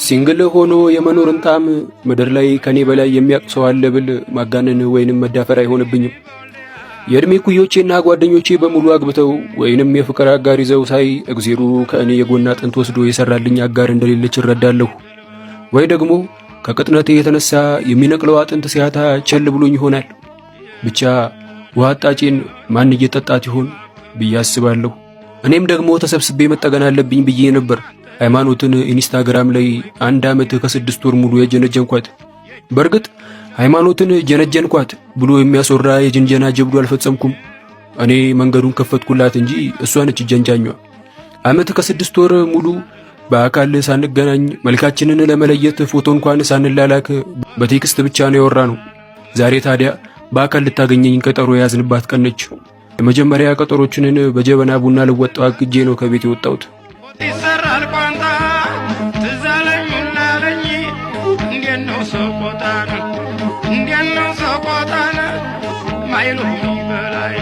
ሲንግል ሆኖ የመኖርን ጣዕም ምድር ላይ ከኔ በላይ የሚያውቅ ሰው አለ ብል ማጋነን ወይንም መዳፈር አይሆንብኝም። የእድሜ ኩዮቼና ጓደኞቼ በሙሉ አግብተው ወይንም የፍቅር አጋር ይዘው ሳይ እግዜሩ ከእኔ የጎን አጥንት ወስዶ የሰራልኝ አጋር እንደሌለች እረዳለሁ። ወይ ደግሞ ከቅጥነቴ የተነሳ የሚነቅለው አጥንት ሲያታ ቸል ብሎኝ ይሆናል። ብቻ ውሃ አጣጬን ማን እየጠጣት ይሆን ብዬ አስባለሁ። እኔም ደግሞ ተሰብስቤ መጠገን አለብኝ ብዬ ነበር ሃይማኖትን ኢንስታግራም ላይ 1 ዓመት ከ6 ወር ሙሉ የጀነጀንኳት። በእርግጥ ሃይማኖትን ጀነጀንኳት ብሎ የሚያስወራ የጅንጀና ጀብዱ አልፈጸምኩም። እኔ መንገዱን ከፈትኩላት እንጂ እሷ ነች ጀንጃኟ። ዓመት ከ6 ወር ሙሉ በአካል ሳንገናኝ መልካችንን ለመለየት ፎቶ እንኳን ሳንላላክ በቴክስት ብቻ ነው ያወራነው። ዛሬ ታዲያ በአካል ልታገኘኝ ቀጠሮ ያዝንባት ቀን ነች። የመጀመሪያ ቀጠሮችንን በጀበና ቡና ልወጣው አግጄ ነው ከቤት የወጣሁት። ይሰራል ቋንጣ ትዛለኝ ምናለኝ እንዴነው ሰቆጣን ማይሉ በላይ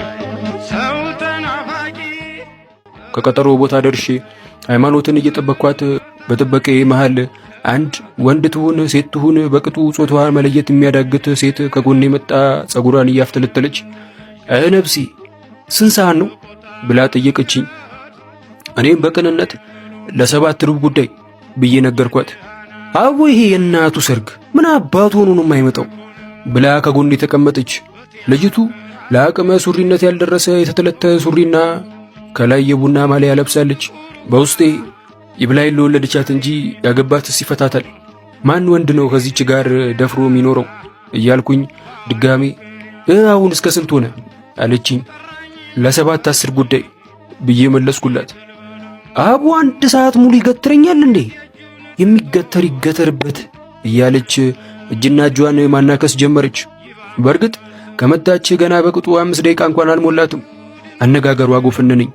ሰው ተናፋቂ። ከቀጠሮ ቦታ ደርሼ ሃይማኖትን እየጠበቅኳት በጥበቄ መሃል አንድ ወንድ ትሁን ሴት ትሁን በቅጡ ጾታዋን መለየት የሚያዳግት ሴት ከጎኔ መጣ ጸጉሯን እያፍተለተለች ነብሲ ስንት ሰዓት ነው ብላ ጠየቀችኝ። እኔም በቅንነት ለ7 ሩብ ጉዳይ ብዬ ነገርኳት። አቦ ይሄ የእናቱ ሰርግ ምን አባቱ ሆኖ ነው የማይመጣው ብላ ከጎኔ ተቀመጠች። ልጅቱ ለአቅመ ሱሪነት ያልደረሰ የተተለተ ሱሪና ከላይ የቡና ማሊያ ለብሳለች። በውስጤ ይብላኝ ለወለደቻት እንጂ ያገባትስ ይፈታታል። ማን ወንድ ነው ከዚች ጋር ደፍሮ የሚኖረው እያልኩኝ ድጋሜ አሁን እስከ ስንት ሆነ አለችኝ። ለ7-10 ጉዳይ ብዬ መለስኩላት። አቡ 1 ሰዓት ሙሉ ይገትረኛል እንዴ? የሚገተር ይገተርበት እያለች እጅና እጇን ማናከስ ጀመረች። በእርግጥ ከመጣች ገና በቅጡ 5 ደቂቃ እንኳን አልሞላትም። አነጋገሯ ጎፈነነኝ።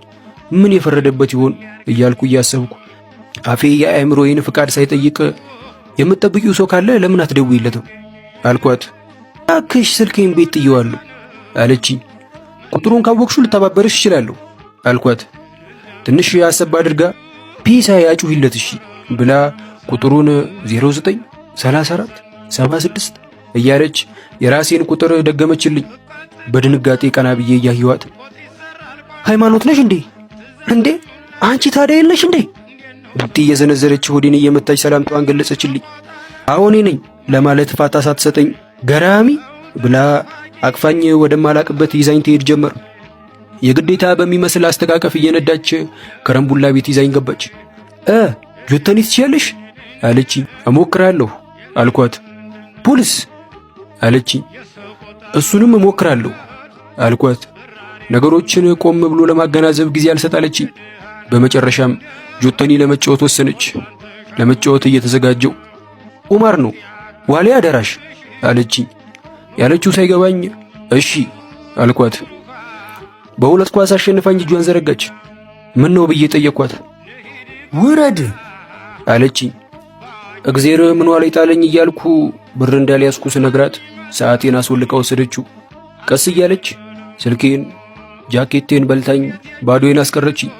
ምን የፈረደበት ይሆን እያልኩ እያሰብኩ አፌ የአእምሮዬን ፍቃድ ሳይጠይቅ የምትጠብቂው ሰው ካለ ለምን አትደውይለትም አልኳት። አክሽ ስልኬን ቤት ጥየዋለሁ አለችኝ። ቁጥሩን ካወቅሹ ልተባበርሽ እችላለሁ አልኳት። ትንሽ ያሰብ አድርጋ ፒሳ ያጩሂለት እሺ ብላ ቁጥሩን 093476 እያለች የራሴን ቁጥር ደገመችልኝ። በድንጋጤ ቀና ብዬ እያየኋት ሃይማኖት ነሽ እንዴ? እንዴ አንቺ ታዲያ የለሽ እንዴ? ቡጢ እየዘነዘረች ሆዴን እየመታች ሰላምታዋን ገለጸችልኝ። አሁን ነኝ ለማለት ፋታ ሳትሰጠኝ ገራሚ ብላ አቅፋኝ ወደማላቅበት ይዛኝ ትሄድ ጀመር። የግዴታ በሚመስል አስተቃቀፍ እየነዳች ከረምቡላ ቤት ይዛኝ ገባች። ጆተኒ ትችያለሽ አለችኝ። እሞክራለሁ አልኳት። ፖሊስ አለችኝ። እሱንም እሞክራለሁ አልኳት። ነገሮችን ቆም ብሎ ለማገናዘብ ጊዜ አልሰጣለችኝ። በመጨረሻም ጆተኒ ለመጫወት ወሰነች። ለመጫወት እየተዘጋጀው ኡማር ነው ዋሊያ ደራሽ አለችኝ። ያለችው ሳይገባኝ እሺ አልኳት። በሁለት ኳስ አሸንፋኝ እጇን ዘረጋች። ምን ነው ብዬ ጠየቅኳት። ውረድ አለችኝ። እግዜር ምን ዋለ ይጣለኝ እያልኩ ብር እንዳልያዝኩ ስነግራት ሰዓቴን አስወልቃ ወሰደችው። ቀስ እያለች ስልኬን ጃኬቴን በልታኝ ባዶዬን አስቀረችኝ።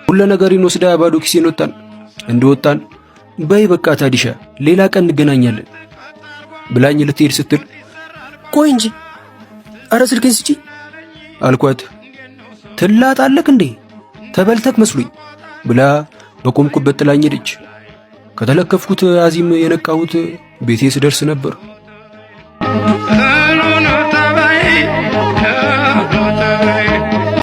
ሁሉ ነገርን ወስዳ ባዶ ኪሴን ወጣን። እንደወጣን በይ በቃ ታዲሻ ሌላ ቀን እንገናኛለን ብላኝ ልትሄድ ስትል ቆይ እንጂ አረ ስልኬን ስጪ አልኳት። ትላጣለክ እንዴ ተበልተክ መስሎኝ ብላ በቆምኩበት ጥላኝ ሄደች። ከተለከፍኩት አዚም የነቃሁት ቤቴ ስደርስ ነበር።